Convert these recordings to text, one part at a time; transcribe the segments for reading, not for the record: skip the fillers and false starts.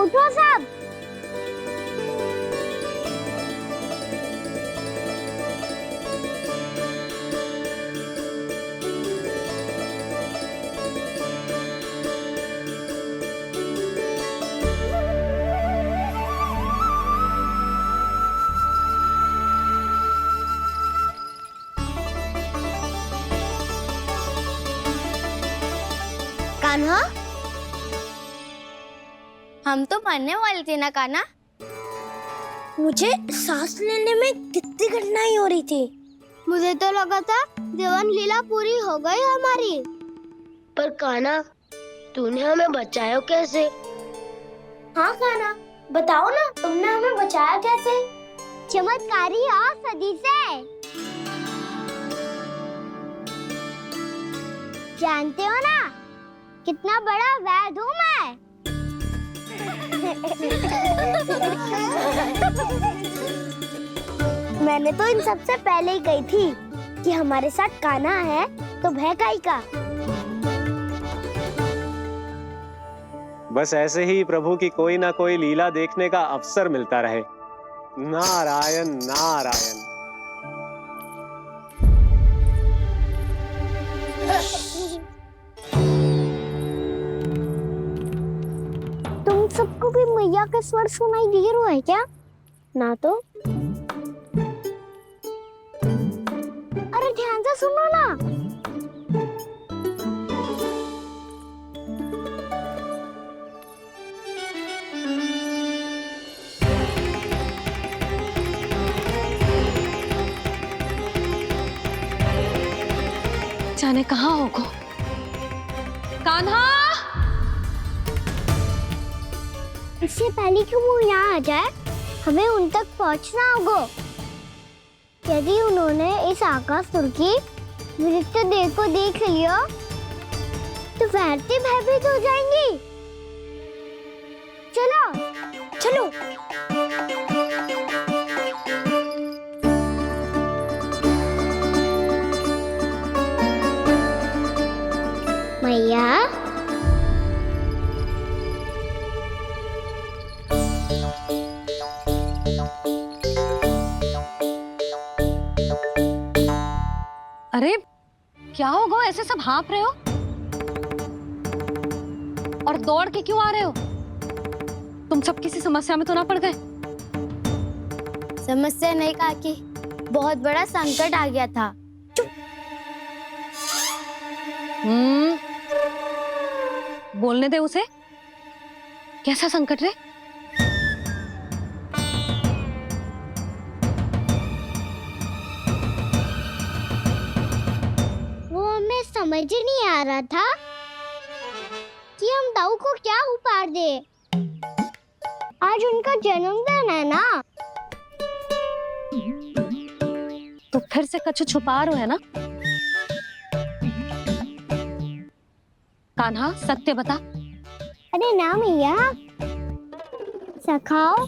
उठो सब। कान्हा, हम तो मरने वाले थे ना कान्हा। मुझे सांस लेने में कितनी कठिनाई हो रही थी। मुझे तो लगा था जीवन लीला पूरी हो गई हमारी। पर कान्हा, तूने हमें बचाया कैसे? हाँ कान्हा, बताओ ना, तुमने हमें बचाया कैसे? चमत्कारी और सदी से। जानते हो ना कितना बड़ा वैद हूँ मैं। मैंने तो इन सबसे पहले ही कही थी कि हमारे साथ कान्हा है तो भय काई का। बस ऐसे ही प्रभु की कोई ना कोई लीला देखने का अवसर मिलता रहे। नारायण नारायण। तुम सबको भी मैया का स्वर सुनाई दे रहा है क्या? ना तो। अरे ध्यान से सुनो ना। जाने कहाँ होगा कान्हा। इससे पहले कि वो यहाँ आ जाए, हमें उन तक पहुँचना होगा। यदि उन्होंने इस आकासुर की नृत्य देह को देख लिया तो वैरती भयभीत हो जाएंगी। चलो चलो। मैया, अरे क्या होगा, ऐसे सब हाँफ रहे हो और दौड़ के क्यों आ रहे हो? तुम सब किसी समस्या में तो ना पड़ गए? समस्या नहीं काकी, बहुत बड़ा संकट आ गया था। बोलने दे उसे। कैसा संकट रे? वो हमें समझ ही नहीं आ रहा था कि हम दाऊ को क्या उपहार दे। आज उनका जन्मदिन है ना। तो फिर से कुछ छुपा रहे हो है ना? कान्हा सत्य बता। अरे ना मैया, सखाओ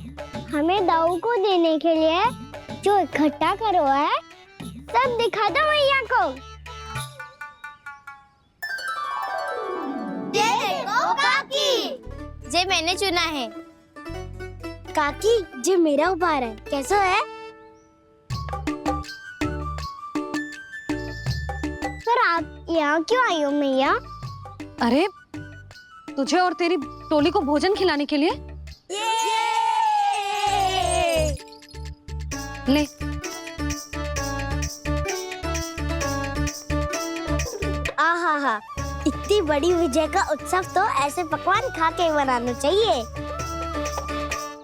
हमें दाऊ को देने के लिए जो इकट्ठा करो है सब दिखा दो मैया को। ये देखो काकी, जे मैंने चुना है। काकी, जे मेरा उपहार है, कैसा है? पर आप यहाँ क्यों आई हो मैया? अरे तुझे और तेरी टोली को भोजन खिलाने के लिए। ले। आहा, इतनी बड़ी विजय का उत्सव तो ऐसे पकवान खा के मनाना चाहिए।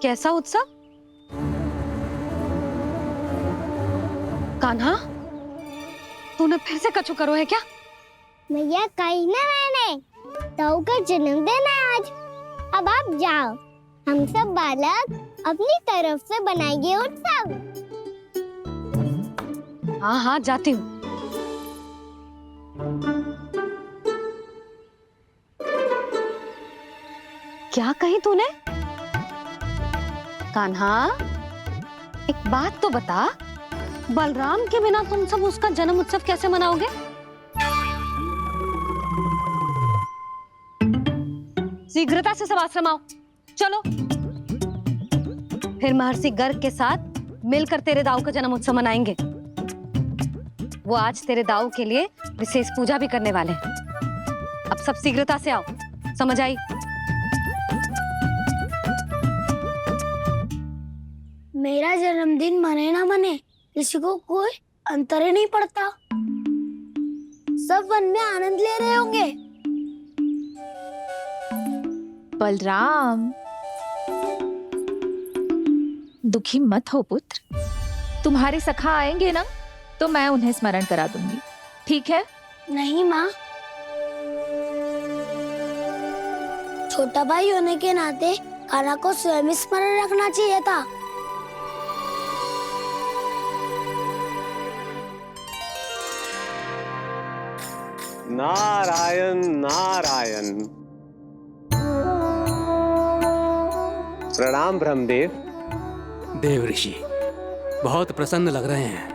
कैसा उत्सव? कान्हा, तूने फिर से कछु करो है क्या? मैया कही ना मैंने, ताऊ का जन्मदिन है आज। अब आप जाओ, हम सब बालक अपनी तरफ से बनाएंगे उत्सव। हाँ हाँ जाती हूँ। क्या कही तूने? कान्हा, एक बात तो बता, बलराम के बिना तुम सब उसका जन्म उत्सव कैसे मनाओगे? शीघ्रता से सब आश्रम आओ। चलो फिर महर्षि गर्ग के साथ मिलकर तेरे दाऊ का जन्म उत्सव मनाएंगे। वो आज तेरे दाऊ के लिए विशेष पूजा भी करने वाले हैं। अब सब शीघ्रता से आओ, समझ आई? मेरा जन्मदिन मने ना मने किसी को कोई अंतर ही नहीं पड़ता। सब वन में आनंद ले रहे होंगे। बलराम, दुखी मत हो पुत्र। तुम्हारे सखा आएंगे ना तो मैं उन्हें स्मरण करा दूंगी, ठीक है? नहीं माँ, छोटा भाई होने के नाते कान्हा को स्वयं स्मरण रखना चाहिए था। नारायण नारायण। प्रणाम ब्रह्मदेव। देव ऋषि, बहुत प्रसन्न लग रहे हैं।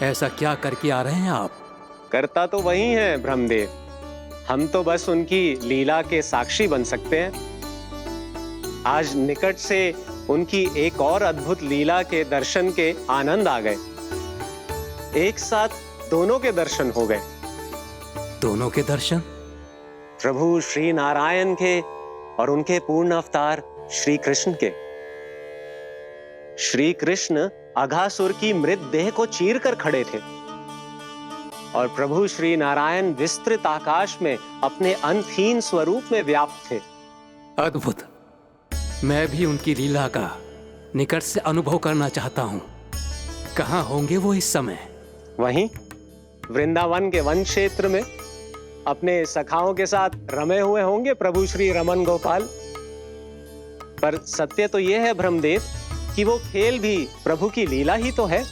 ऐसा क्या करके आ रहे हैं आप? करता तो वही है ब्रह्मदेव, हम तो बस उनकी लीला के साक्षी बन सकते हैं। आज निकट से उनकी एक और अद्भुत लीला के दर्शन के आनंद आ गए। एक साथ दोनों के दर्शन हो गए। दोनों के दर्शन? प्रभु श्री नारायण के और उनके पूर्ण अवतार श्री कृष्ण के। श्री कृष्ण अघासुर की मृत देह को चीर कर खड़े थे और प्रभु श्री नारायण विस्तृत आकाश में अपने अंतहीन स्वरूप में व्याप्त थे। अद्भुत। मैं भी उनकी लीला का निकट से अनुभव करना चाहता हूँ। कहाँ होंगे वो इस समय? वहीं वृंदावन के वन क्षेत्र में अपने सखाओं के साथ रमे हुए होंगे प्रभु श्री रमन गोपाल। पर सत्य तो यह है ब्रह्मदेव कि वो खेल भी प्रभु की लीला ही तो है।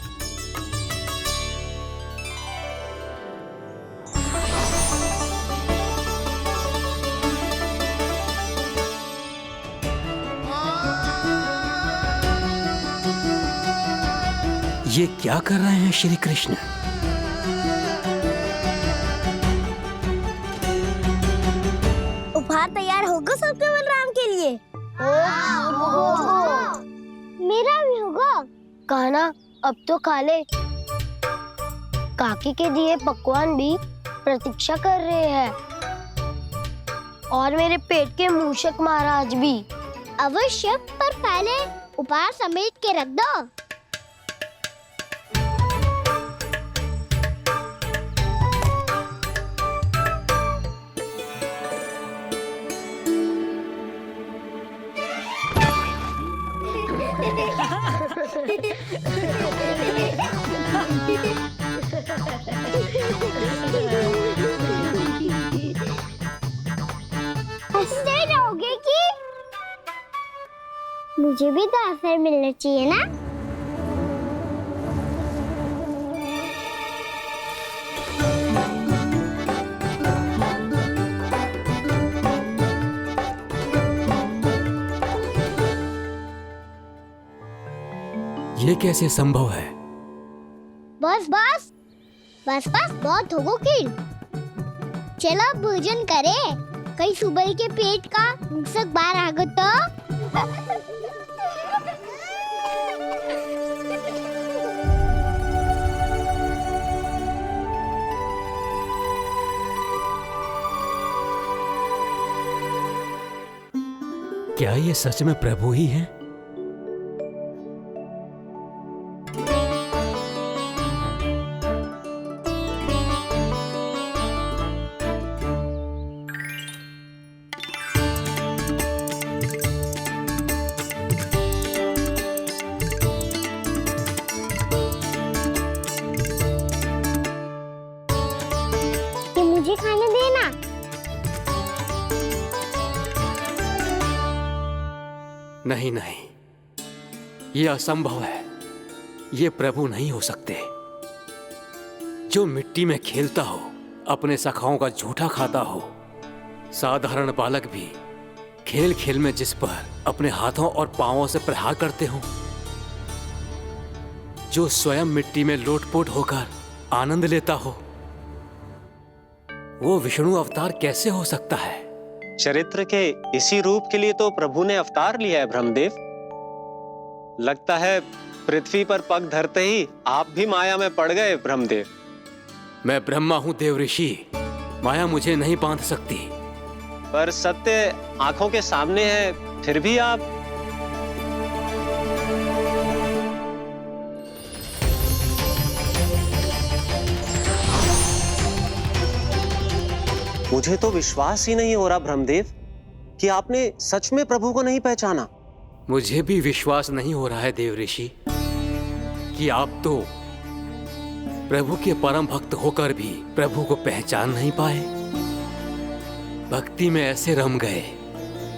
ये क्या कर रहे हैं श्री कृष्ण? उपहार तैयार होगा सबके बलराम के लिए? मेरा भी होगा। कान्हा, अब तो खा ले। काकी के दिए पकवान भी प्रतीक्षा कर रहे हैं और मेरे पेट के मूषक महाराज भी। अवश्य, पर पहले उपहार समेट के रख दो। हंसते रहोगे कि? मुझे भी तो अवसर मिलना चाहिए ना। ये कैसे संभव है? बस बस बस बस बहुत होगो किल। चलो भोजन करे, कई सुबह के पेट का मूषक बाहर आ गो तो। क्या ये सच में प्रभु ही हैं? मुझे खाने देना। नहीं नहीं, ये असंभव है। ये प्रभु नहीं हो सकते। जो मिट्टी में खेलता हो, अपने सखाओं का झूठा खाता हो, साधारण बालक भी खेल खेल में जिस पर अपने हाथों और पांवों से प्रहार करते हो, जो स्वयं मिट्टी में लोटपोट होकर आनंद लेता हो, वो विष्णु अवतार कैसे हो सकता है? चरित्र के इसी रूप के लिए तो प्रभु ने अवतार लिया है ब्रह्मदेव। लगता है पृथ्वी पर पग धरते ही आप भी माया में पड़ गए ब्रह्मदेव। मैं ब्रह्मा हूं देव ऋषि, माया मुझे नहीं बांध सकती। पर सत्य आंखों के सामने है, फिर भी आप। मुझे तो विश्वास ही नहीं हो रहा ब्रह्मदेव कि आपने सच में प्रभु को नहीं पहचाना। मुझे भी विश्वास नहीं हो रहा है देव ऋषि कि आप तो प्रभु के परम भक्त होकर भी प्रभु को पहचान नहीं पाए। भक्ति में ऐसे रम गए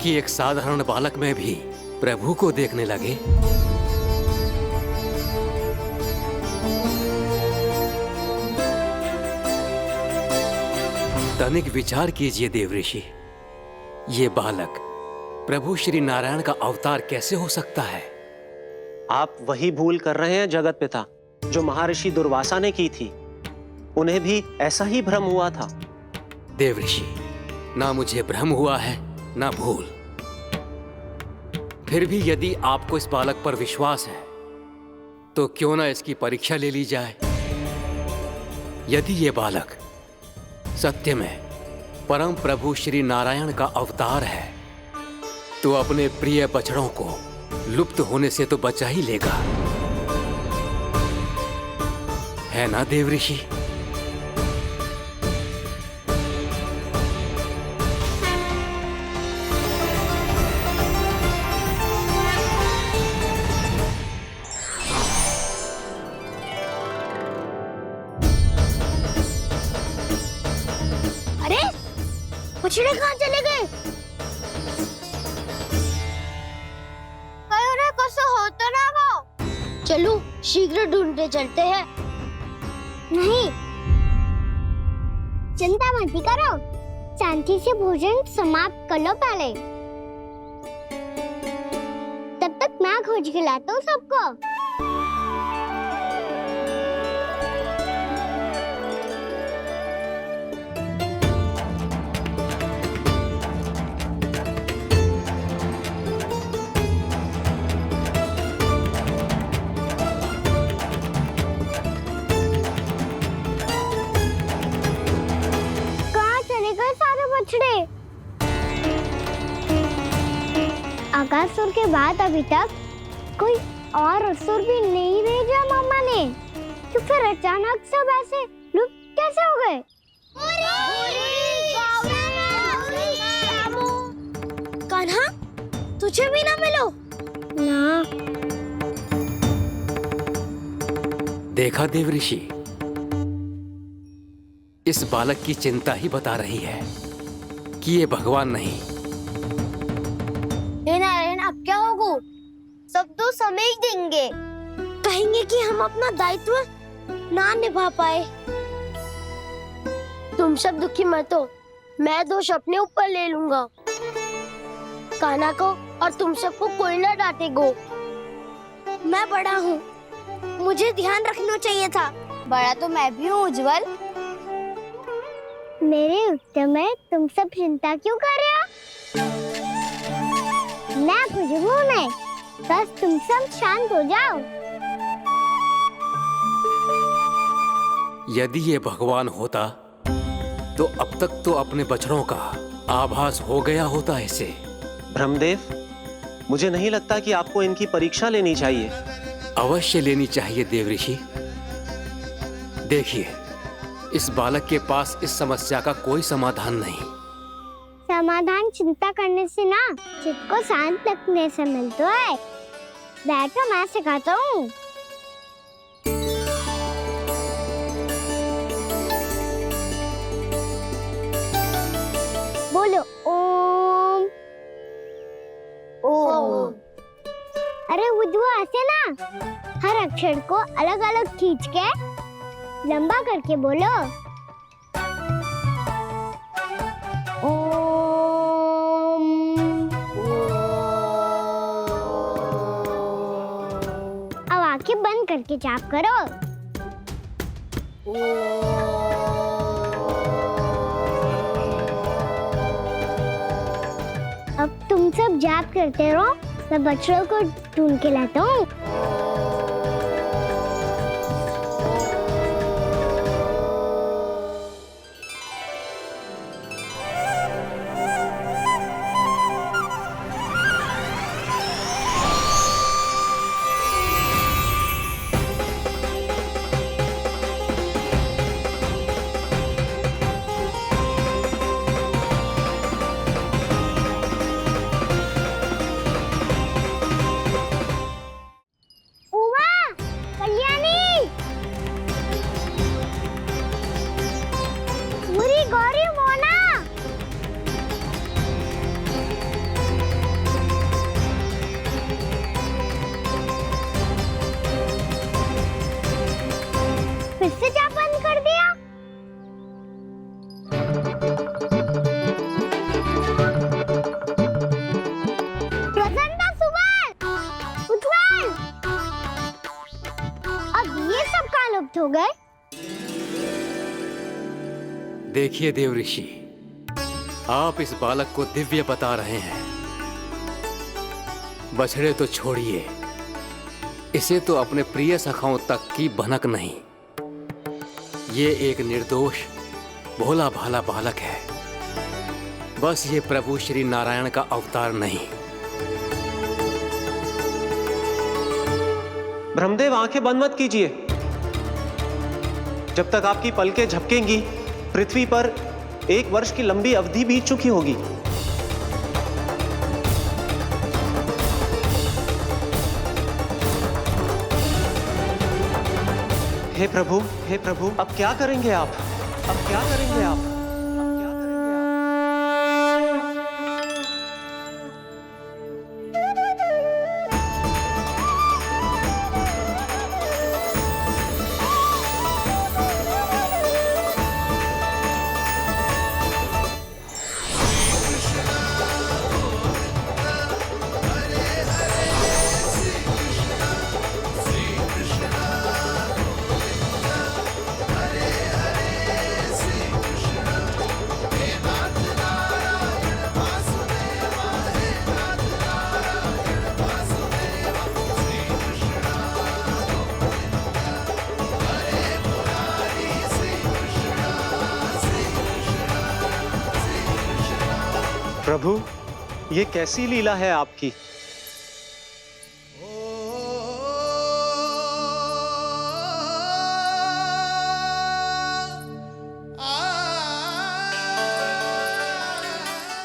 कि एक साधारण बालक में भी प्रभु को देखने लगे। तनिक विचार कीजिए देव ऋषि, ये बालक प्रभु श्री नारायण का अवतार कैसे हो सकता है? आप वही भूल कर रहे हैं जगत पिता जो महर्षि दुर्वासा ने की थी। उन्हें भी ऐसा ही भ्रम हुआ था। देव ऋषि, ना मुझे भ्रम हुआ है ना भूल। फिर भी यदि आपको इस बालक पर विश्वास है तो क्यों ना इसकी परीक्षा ले ली जाए। यदि ये बालक सत्य में परम प्रभु श्री नारायण का अवतार है तो अपने प्रिय बछड़ों को लुप्त होने से तो बचा ही लेगा, है ना देव ऋषि? अरे बछड़े कहाँ चले गए? हो तो ना वो। चलो शीघ्र ढूंढने चलते हैं। नहीं, चिंता मत करो, शांति से भोजन समाप्त कर लो पहले। तब तक मैं खोज के लाता हूँ सबको। आकासुर के बाद अभी तक कोई और असुर भी नहीं भेजा मामा ने, तो फिर अचानक सब ऐसे लुप्त कैसे हो गए? कान्हा, तुझे भी ना मिलो ना। देखा देव ऋषि, इस बालक की चिंता ही बता रही है कि ये भगवान नहीं। नारायण, अब क्या होगा? सब तो समझ देंगे, कहेंगे कि हम अपना दायित्व ना निभा पाए। तुम सब दुखी मत हो, मैं दोष अपने ऊपर ले लूंगा। कान्हा को और तुम सबको कोई ना डांटेगो। मैं बड़ा हूँ, मुझे ध्यान रखना चाहिए था। बड़ा तो मैं भी हूँ उज्जवल। मेरे उत्तर में तुम सब चिंता क्यों कर रहे हो? मैं बुजुर्ग नहीं, बस तुम सब शांत हो जाओ। यदि ये भगवान होता तो अब तक तो अपने बछड़ों का आभास हो गया होता इसे। ब्रह्मदेव, मुझे नहीं लगता कि आपको इनकी परीक्षा लेनी चाहिए। अवश्य लेनी चाहिए देव ऋषि। देखिए, इस बालक के पास इस समस्या का कोई समाधान नहीं। समाधान चिंता करने से ना, चित्त को शांत रखने से मिलता है। बैठो, मैं सिखाता हूँ। बोलो ओम। ओम। अरे उद्वा, ऐसे ना हर अक्षर को अलग अलग खींच के लंबा करके बोलो। अब आंखें बंद करके जाप करो। तुम सब जाप करते रहो, मैं बच्चों को ढूंढ के लाता हूँ। फिर से क्या बंद कर दिया? प्रसन्ना, सुमन, उत्पल, अब ये सब कहाँ लुप्त हो गए? देखिए देव ऋषि, आप इस बालक को दिव्य बता रहे हैं। बछड़े तो छोड़िए, इसे तो अपने प्रिय सखाओं तक की भनक नहीं। ये एक निर्दोष भोला भाला बालक है, बस ये प्रभु श्री नारायण का अवतार नहीं। ब्रह्मदेव, आंखें बंद मत कीजिए। जब तक आपकी पलकें झपकेंगी, पृथ्वी पर 1 वर्ष की लंबी अवधि बीत चुकी होगी। हे प्रभु, हे प्रभु, अब क्या करेंगे आप? अब क्या करेंगे आप? अब क्या करेंगे प्रभु, ये कैसी लीला है आपकी?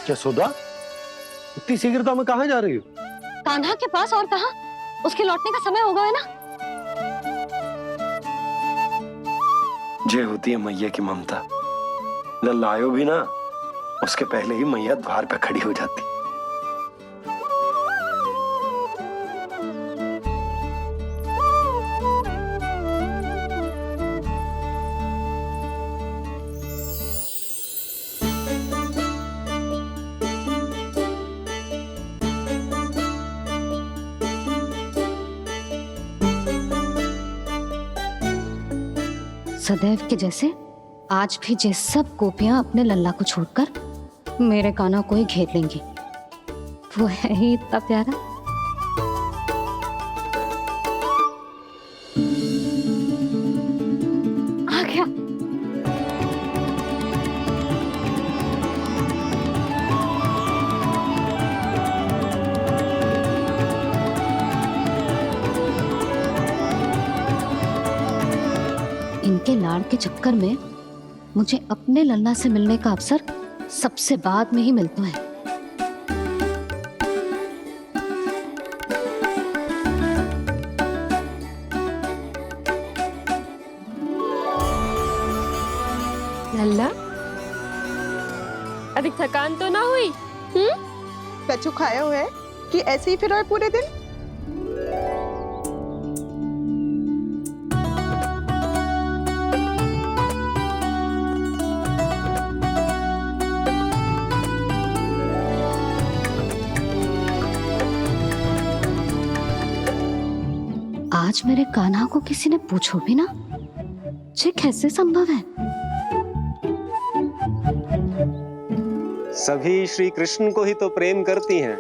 क्या सुधा, इतनी शीघ्रता में कहाँ जा रही हो? कान्हा के पास, और कहाँ? उसके लौटने का समय हो गया है ना। जय होती है मैया की ममता। लल्लायो भी ना, उसके पहले ही मैया द्वार पे खड़ी हो जाती। सदैव के जैसे आज भी ये सब गोपियां अपने लल्ला को छोड़कर मेरे कान्हा को ही घेर लेंगी। वो है ही इतना प्यारा। आ गया। इनके लाड़ के चक्कर में मुझे अपने लल्ला से मिलने का अवसर सबसे बाद में ही मिलता है। लल्ला, अधिक थकान तो ना हुई? कछु खाया हुआ है कि ऐसे ही फिर और पूरे दिन? आज मेरे कान्हा को किसी ने पूछो भी ना, ये कैसे संभव है? सभी श्री कृष्ण को ही तो प्रेम करती हैं,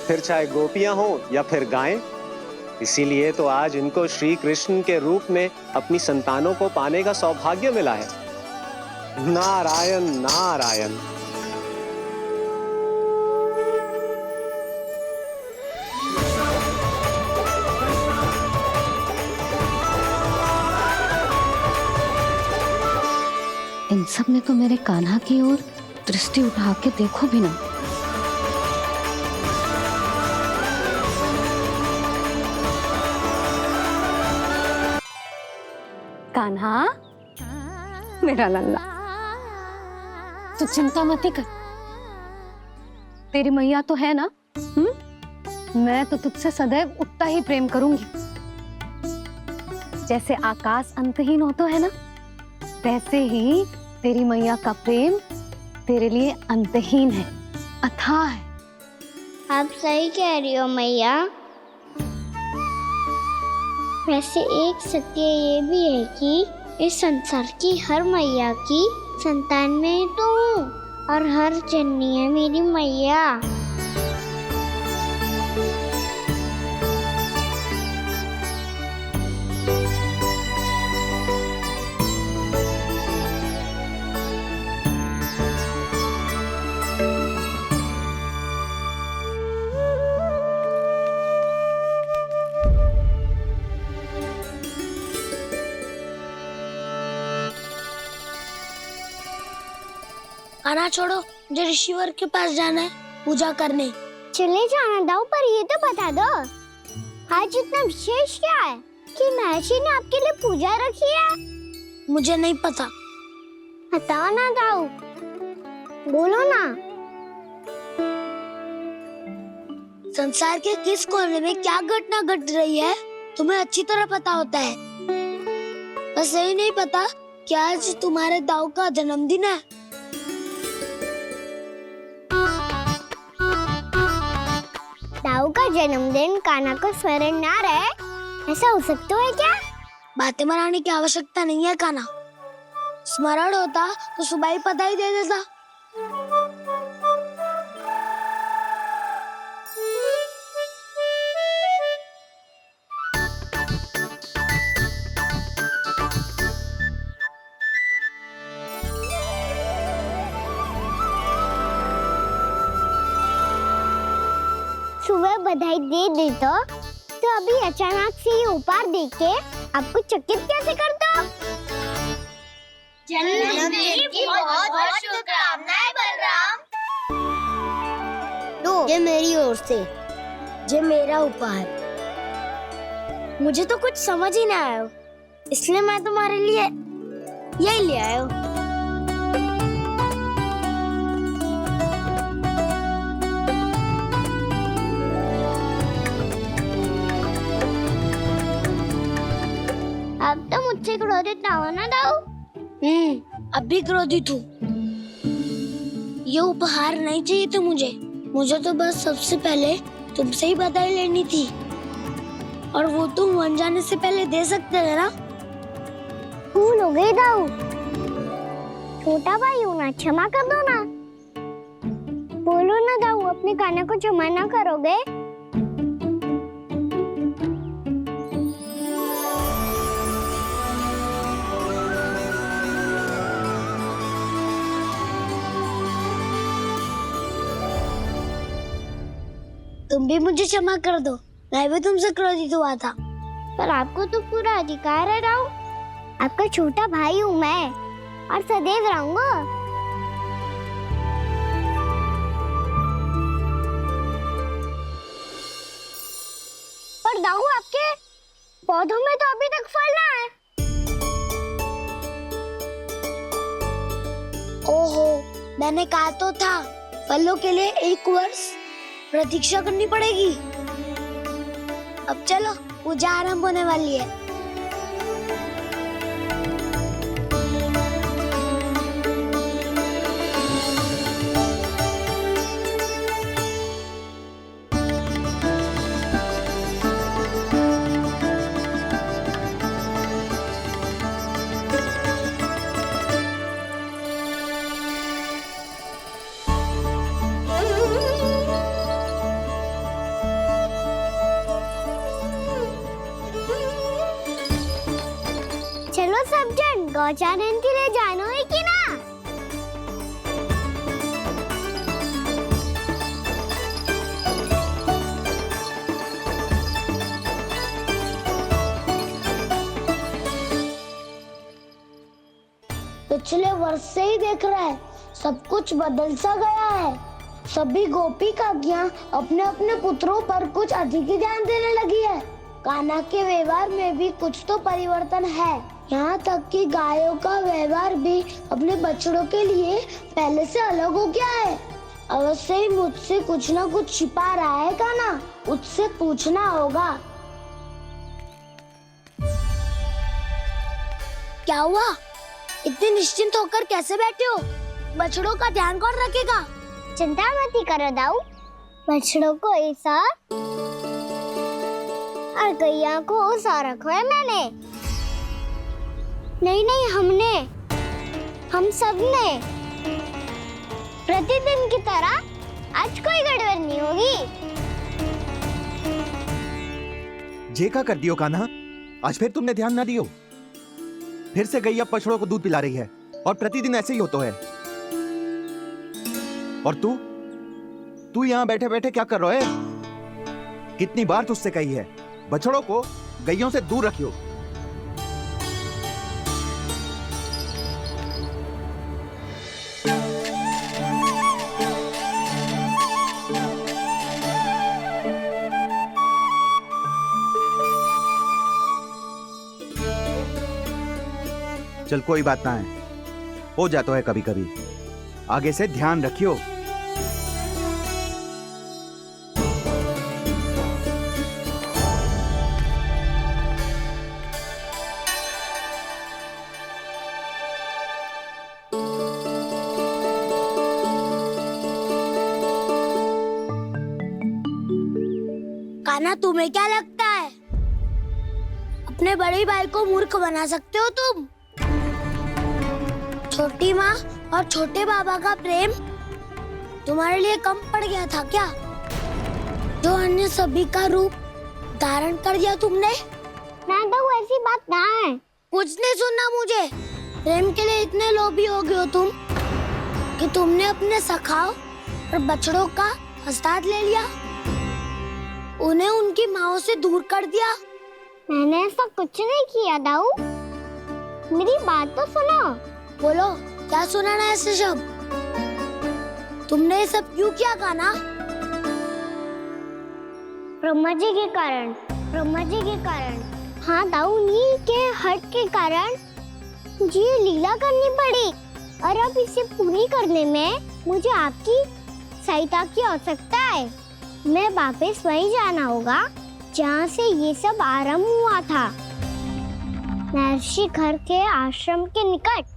फिर चाहे गोपियां हो या फिर गायें। इसीलिए तो आज इनको श्री कृष्ण के रूप में अपनी संतानों को पाने का सौभाग्य मिला है। नारायण नारायण। इन सब ने तो मेरे कान्हा की ओर दृष्टि उठा के देखो भी ना। कान्हा, मेरा लल्ला, तू चिंता मत कर। तेरी मैया तो है ना? मैं तो तुझसे सदैव उतना ही प्रेम करूंगी। जैसे आकाश अंतहीन होता है ना, वैसे ही तेरी मैया का प्रेम तेरे लिए अंतहीन है, अथाह है। आप सही कह रही हो मैया। वैसे एक सत्य ये भी है कि इस संसार की हर मैया की संतान में तो हूँ, और हर जननी है मेरी मैया। खाना छोड़ो, मुझे ऋषिवर के पास जाना है पूजा करने। चले जाना दाऊ, पर ये तो बता दो आज इतना विशेष क्या है कि महर्षि ने आपके लिए पूजा रखी है? मुझे नहीं पता। बताओ ना दाऊ, बोलो ना। संसार के किस कोने में क्या घटना घट रही है तुम्हें अच्छी तरह पता होता है। बस यही नहीं पता कि आज तुम्हारे दाऊ का जन्मदिन है। दाऊ का जन्मदिन कान्हा को स्मरण ना रहे, ऐसा हो सकता है क्या? बातें बनाने की आवश्यकता नहीं है कान्हा। स्मरण होता तो सुबह ही पता ही दे देता। सुबह बधाई दे देता तो अभी अचानक से ये उपहार देख के आपको चकित कैसे कर दो? जन्मदिन की बहुत-बहुत शुभकामनाएं बलराम। लो, ये मेरी ओर से, ये मेरा उपहार। मुझे तो कुछ समझ ही ना आया, इसलिए मैं तुम्हारे लिए यही ले आया हूँ। अब तो मुझसे क्रोधित ना हो ना दाऊ। अब भी क्रोधित हूँ। ये उपहार नहीं चाहिए था मुझे तो बस सबसे पहले तुमसे ही बधाई लेनी थी, और वो तुम बन जाने से पहले दे सकते थे ना। भूल हो गई दाऊ, छोटा भाई हूँ ना, क्षमा कर दो ना। बोलो ना दाऊ, अपने कान्हा को क्षमा ना करोगे? तुम भी मुझे क्षमा कर दो, मैं भी तुमसे क्रोधित हुआ था। पर आपको तो पूरा अधिकार है दाऊ। आपका छोटा भाई हूँ मैं, और सदैव रहूंगा। पर दाऊ, आपके पौधों में तो अभी तक फल ना है। ओहो, मैंने कहा तो था फलों के लिए 1 वर्ष प्रतीक्षा करनी पड़ेगी। अब चलो, पूजा आरंभ होने वाली है। पहुंचाने के लिए जानो है कि ना? पिछले वर्ष से ही देख रहा है, सब कुछ बदल सा गया है। सभी गोपी काकियां अपने अपने पुत्रों पर कुछ अधिक ही ध्यान देने लगी है। कान्हा के व्यवहार में भी कुछ तो परिवर्तन है। यहाँ तक कि गायों का व्यवहार भी अपने बछड़ों के लिए पहले से अलग हो गया है। अवश्य ही मुझसे कुछ ना कुछ छिपा रहा है कान्हा, उससे पूछना होगा। क्या हुआ? इतने निश्चिंत होकर कैसे बैठे हो? बछड़ों का ध्यान कौन रखेगा? चिंता मत करो दाऊ, बछड़ों को ऐसा और गैया को उसा रखो है मैंने। नहीं हमने, हम सब ने। प्रतिदिन की तरह आज कोई गड़बड़ नहीं होगी। जे का कर दियो कान्हा, आज फिर तुमने ध्यान ना दियो। फिर से गैया बछड़ों को दूध पिला रही है और प्रतिदिन ऐसे ही होता है। और तू यहाँ बैठे बैठे क्या कर रहा है? कितनी बार तुझसे कही है बछड़ों को गैयों से दूर रखियो। चल कोई बात ना है, हो जाता है कभी कभी। आगे से ध्यान रखियो। कान्हा, तुम्हें क्या लगता है अपने बड़े भाई को मूर्ख बना सकते हो तुम? छोटी माँ और छोटे बाबा का प्रेम तुम्हारे लिए कम पड़ गया था क्या? जो अन्य सभी का रूप धारण कर दिया तुमने? ना तो ऐसी बात ना है। कुछ नहीं सुनना मुझे। प्रेम के लिए इतने लोभी हो गए हो तुम कि तुमने अपने सखाओं और बछड़ों का हस्ताक्षर ले लिया, उन्हें उनकी माँओं से दूर कर दिया। मैंने ऐसा कुछ नहीं किया दाऊ, मेरी बात तो सुनो। बोलो, क्या सुनाना है ऐसे शब्द? तुमने ये सब क्यों किया कान्हा? ब्रह्मा जी के कारण। हाँ दाऊ, नी के हट के कारण मुझे ये लीला करनी पड़ी और अब इसे पूरी करने में मुझे आपकी सहायता की आवश्यकता है। मैं वापस वहीं जाना होगा जहाँ से ये सब आरंभ हुआ था, महर्षि घर के आश्रम के निकट।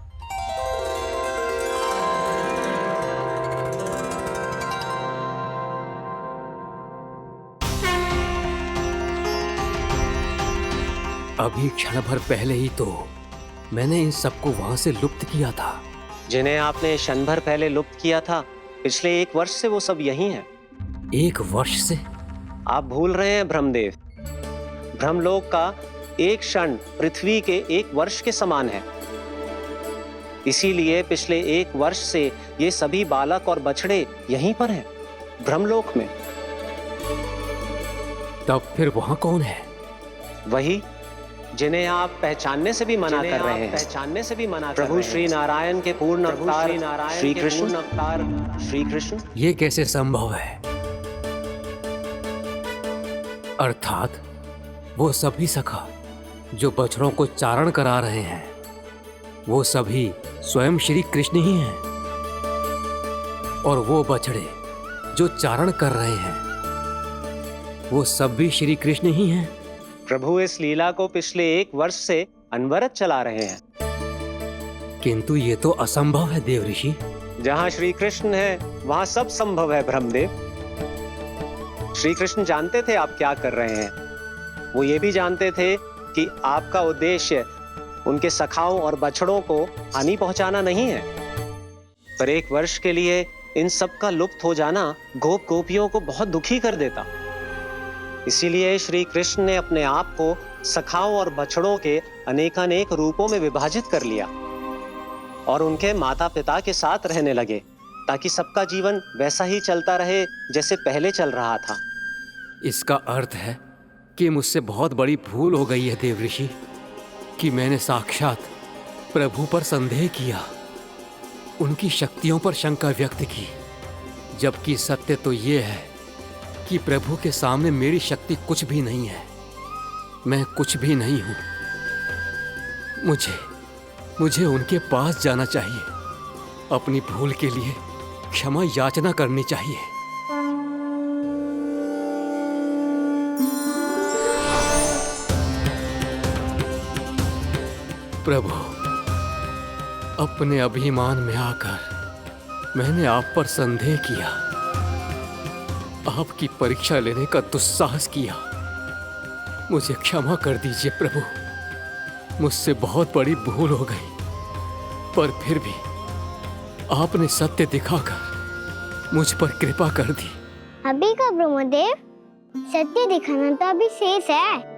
अभी क्षण भर पहले ही तो मैंने इन सबको वहां से लुप्त किया था। जिन्हें आपने क्षण भर पहले लुप्त किया था, पिछले 1 वर्ष से वो सब यहीं हैं। 1 वर्ष से? आप भूल रहे हैं ब्रह्मदेव, ब्रह्मलोक का एक क्षण पृथ्वी के 1 वर्ष के समान है। इसीलिए पिछले 1 वर्ष से ये सभी बालक और बछड़े यहीं पर हैं, ब्रह्मलोक में। तब फिर वहां कौन है? वही जिन्हें आप पहचानने से भी मना कर रहे हैं, प्रभु श्री नारायण के पूर्ण अवतार श्री कृष्ण। ये कैसे संभव है? अर्थात वो सभी सखा जो बछड़ों को चारण करा रहे हैं, वो सभी स्वयं श्री कृष्ण ही हैं। और वो बछड़े जो चारण कर रहे हैं, वो सब भी श्री कृष्ण ही हैं। प्रभु इस लीला को पिछले 1 वर्ष से अनवरत चला रहे हैं। किंतु ये तो असंभव है देव ऋषि। जहाँ श्री कृष्ण है वहाँ सब संभव है ब्रह्मदेव। श्री कृष्ण जानते थे आप क्या कर रहे हैं। वो ये भी जानते थे कि आपका उद्देश्य उनके सखाओं और बछड़ों को हानि पहुंचाना नहीं है। पर 1 वर्ष के लिए इन सब का लुप्त हो जाना गोप गोपियों को बहुत दुखी कर देता। इसीलिए श्री कृष्ण ने अपने आप को सखाओं और बछड़ों के अनेकानेक रूपों में विभाजित कर लिया और उनके माता पिता के साथ रहने लगे, ताकि सबका जीवन वैसा ही चलता रहे जैसे पहले चल रहा था। इसका अर्थ है कि मुझसे बहुत बड़ी भूल हो गई है देवऋषि, कि मैंने साक्षात प्रभु पर संदेह किया, उनकी शक्तियों पर शंका व्यक्त की, जबकि सत्य तो ये है कि प्रभु के सामने मेरी शक्ति कुछ भी नहीं है। मैं कुछ भी नहीं हूं। मुझे उनके पास जाना चाहिए, अपनी भूल के लिए क्षमा याचना करनी चाहिए। प्रभु, अपने अभिमान में आकर मैंने आप पर संदेह किया, आपकी परीक्षा लेने का दुस्साहस किया। मुझे क्षमा कर दीजिए प्रभु, मुझसे बहुत बड़ी भूल हो गई, पर फिर भी आपने सत्य दिखाकर मुझ पर कृपा कर दी। अभी का ब्रह्मदेव, सत्य दिखाना तो अभी शेष है।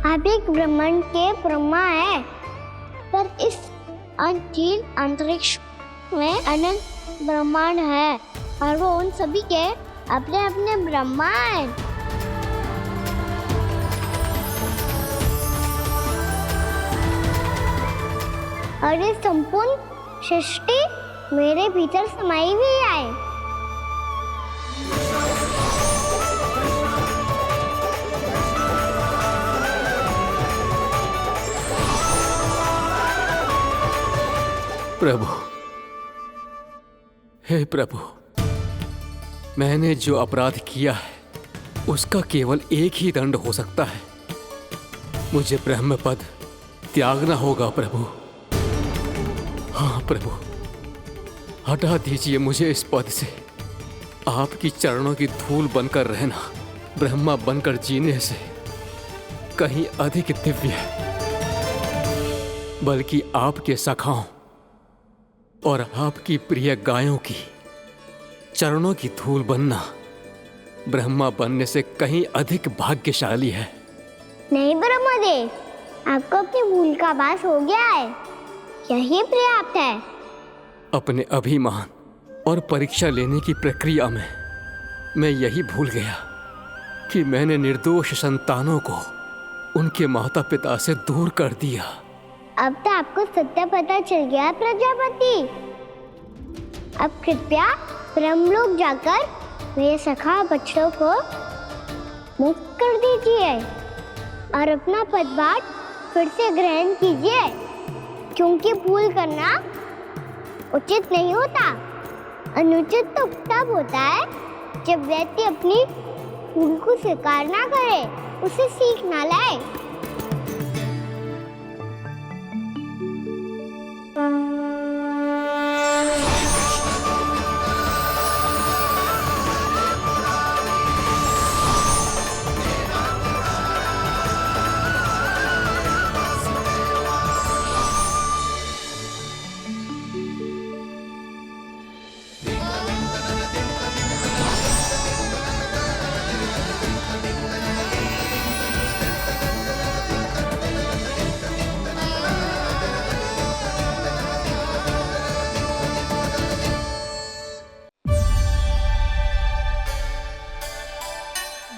आप एक ब्रह्मांड के ब्रह्मा है, पर इस अनंत अंतरिक्ष में अनंत ब्रह्मांड है और वो उन सभी के अपने अपने ब्रह्मा हैं। और ये संपूर्ण सृष्टि मेरे भीतर समाई हुई है। प्रभु, हे प्रभु, मैंने जो अपराध किया है उसका केवल एक ही दंड हो सकता है। मुझे ब्रह्म पद त्यागना होगा प्रभु। हाँ प्रभु, हटा दीजिए मुझे इस पद से। आपकी चरणों की धूल बनकर रहना ब्रह्मा बनकर जीने से कहीं अधिक दिव्य है, बल्कि आपके सखाओं और आपकी प्रिय गायों की चरणों की धूल बनना ब्रह्मा बनने से कहीं अधिक भाग्यशाली है। नहीं ब्रह्मदेव, आपको अपनी भूल का आभास हो गया है, यही पर्याप्त है। अपने अभिमान और परीक्षा लेने की प्रक्रिया में मैं यही भूल गया कि मैंने निर्दोष संतानों को उनके माता पिता से दूर कर दिया। अब तो आपको सत्य पता चल गया प्रजापति। अब कृपया ब्रह्मलोक जाकर मेरे सखा बच्चों को मुक्त कर दीजिए और अपना पदभार फिर से ग्रहण कीजिए, क्योंकि भूल करना उचित नहीं होता। अनुचित तो तब होता है जब व्यक्ति अपनी भूल को स्वीकार ना करे, उसे सीख ना लाए।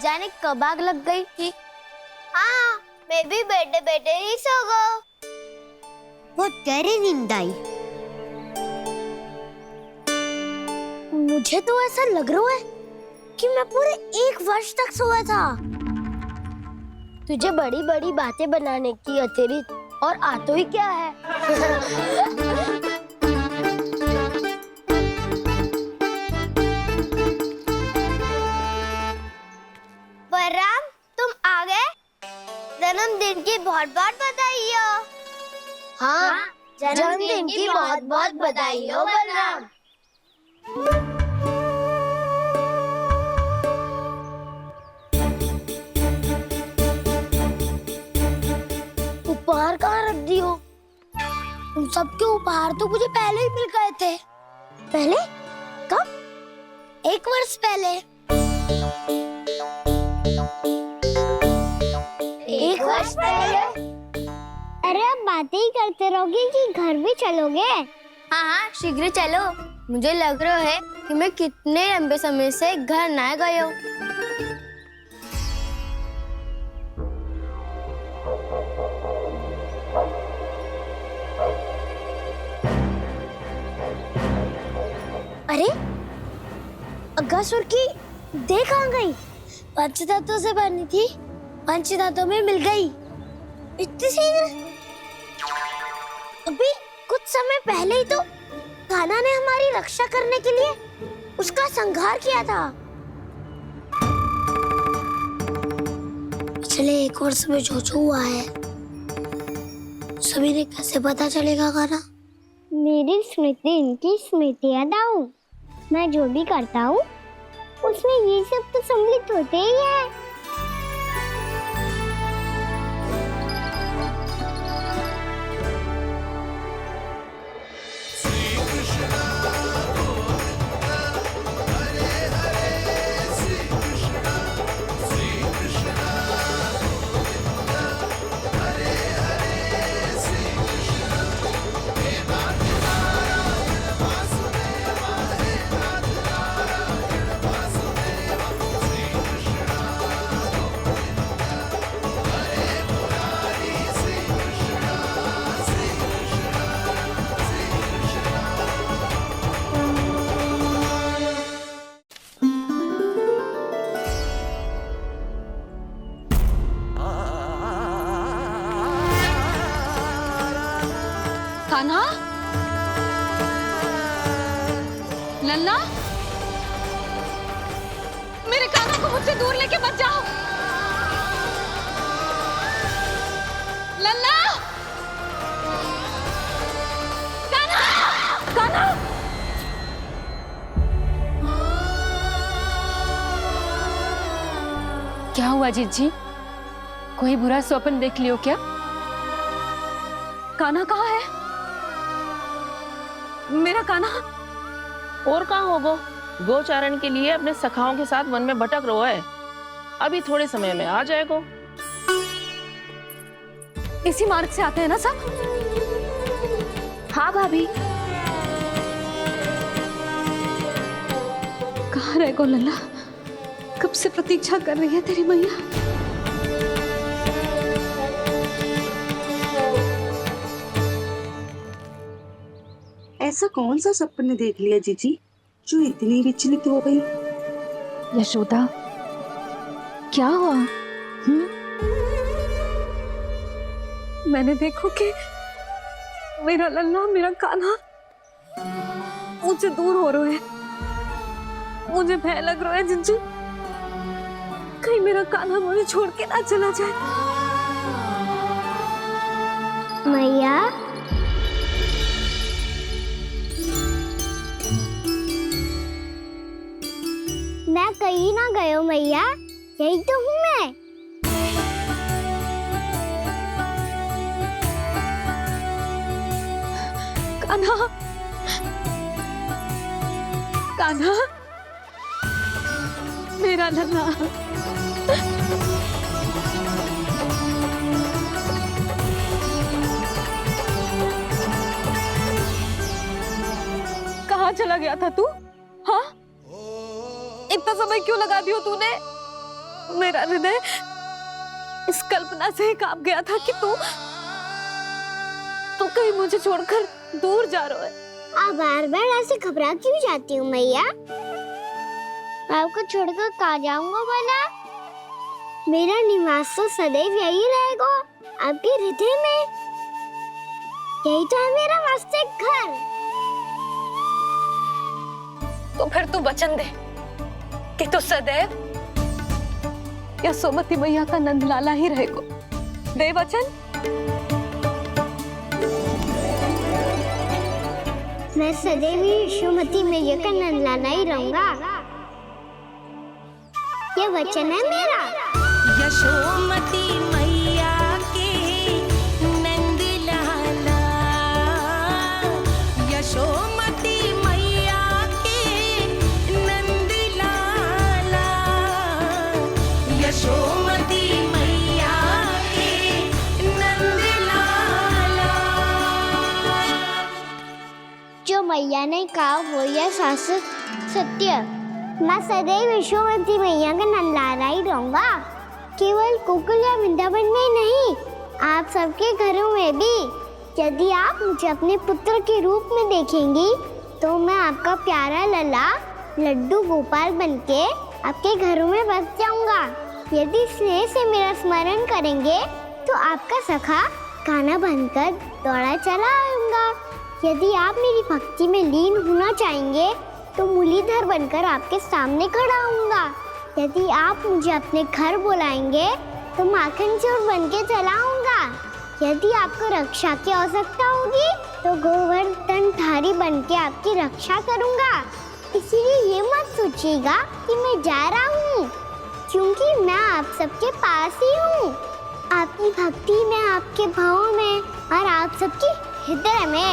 जाने कब आग लग गई थी। हाँ, मैं भी बैठे बैठे ही सो गया। बहुत गहरी नींद आई। मुझे तो ऐसा लग रहा है कि मैं पूरे 1 वर्ष तक सोया था। तुझे बड़ी बड़ी बातें बनाने की अतिरिक्त और आता ही क्या है। राम, तुम आ गए। जन्मदिन की बहुत बहुत बधाई हो। हाँ, जन्मदिन की बहुत बहुत बधाई हो बलराम। उपहार कहाँ रख दियो? उन सबके उपहार तो मुझे पहले ही मिल गए थे। पहले? कब? 1 वर्ष पहले। 1 वर्ष पहले? अरे अब बातें ही करते रहोगे कि घर भी चलोगे? हाँ, शीघ्र चलो। मुझे लग रहा है कि मैं कितने लंबे समय से घर ना गई हूँ। अरे अगासुर की देख कहाँ गई? पंचतत्वों से बनी थी, पंचतत्वों में मिल गई। इतनी शीघ्र? अभी कुछ समय पहले ही तो कान्हा ने हमारी रक्षा करने के लिए उसका संहार किया था। पिछले 1 वर्ष में जो जो हुआ है सभी ने कैसे पता चलेगा कान्हा? मेरी स्मृति इनकी स्मृति अदाऊं। मैं जो भी करता हूँ उसमें ये सब तो सम्मिलित होते ही है। कान्हा, लल्ला, मेरे कान्हा को मुझसे दूर लेके मत जाओ। लल्ला, कान्हा, कान्हा। क्या हुआ जीजी? कोई बुरा स्वप्न देख लियो क्या? कान्हा कहाँ है? मेरा कान्हा? और कहाँ होगो? गोचारण के लिए अपने सखाओं के साथ वन में भटक रहा है। अभी थोड़े समय में आ जाएगा। इसी मार्ग से आते हैं ना सब? हाँ भाभी। कहाँ रह गो लल्ला? कब से प्रतीक्षा कर रही है तेरी मैया। ऐसा कौन सा सपने देख लिया जीजी जो इतनी विचलित हो गई? यशोदा, क्या हुआ? मैंने देखो कि मेरा लल्ला, मेरा कान्हा मुझसे दूर हो रहे हैं। मुझे भय लग रहा है जिंजू, कहीं मेरा कान्हा मुझे छोड़ के ना चला जाए। मैया, मैं कहीं ना गयो मैया, यही तो हूँ मैं। कान्हा, कान्हा, मेरा लल्ला। कहाँ चला गया था तू? हाँ, इतना समय क्यों लगा दियो तूने? मेरा हृदय इस कल्पना से ही कांप गया था कि तू कहीं मुझे छोड़कर दूर जा रहा है। आप बार बार ऐसे घबरा क्यों जाती हूँ मैया? आपको छोड़कर कहाँ जाऊंगा भला? मेरा निवास तो सदैव यही रहेगा, आपके हृदय में। यही तो है मेरा वास्तविक घर। तो फिर तू वचन दे कि तू सदैव यशोमती मैया का नंदलाला ही रहेगा। दे वचन। मैं सदैव यशोमती मैया का नंदलाना ही रहूंगा। ये वचन है मेरा। यशोमती मैया के नंद लाला, यशोमती मैया के नंद लाला, यशोमती मैया के नंद लाला। जो मैया ने कहा वो यह शाश्वत सत्य। मैं सदैव यशोमती मैया का नंदलाला ही रहूंगा, केवल गोकुल या वृंदावन में नहीं, आप सबके घरों में भी। यदि आप मुझे अपने पुत्र के रूप में देखेंगी तो मैं आपका प्यारा लला लड्डू गोपाल बनके आपके घरों में बस जाऊंगा। यदि स्नेह से मेरा स्मरण करेंगे तो आपका सखा गाना बनकर दौड़ा चला आऊंगा। यदि आप मेरी भक्ति में लीन होना चाहेंगे तो मुरलीधर बनकर आपके सामने खड़ा होऊंगा। यदि आप मुझे अपने घर बुलाएंगे तो माखन चोर बनके चला आऊंगा। यदि आपको रक्षा की आवश्यकता होगी तो गोवर्धनधारी बनके आपकी रक्षा करूंगा। इसीलिए ये मत सोचिएगा कि मैं जा रहा हूँ, क्योंकि मैं आप सबके पास ही हूँ, आपकी भक्ति में, आपके भाव में और आप सबके हृदय में।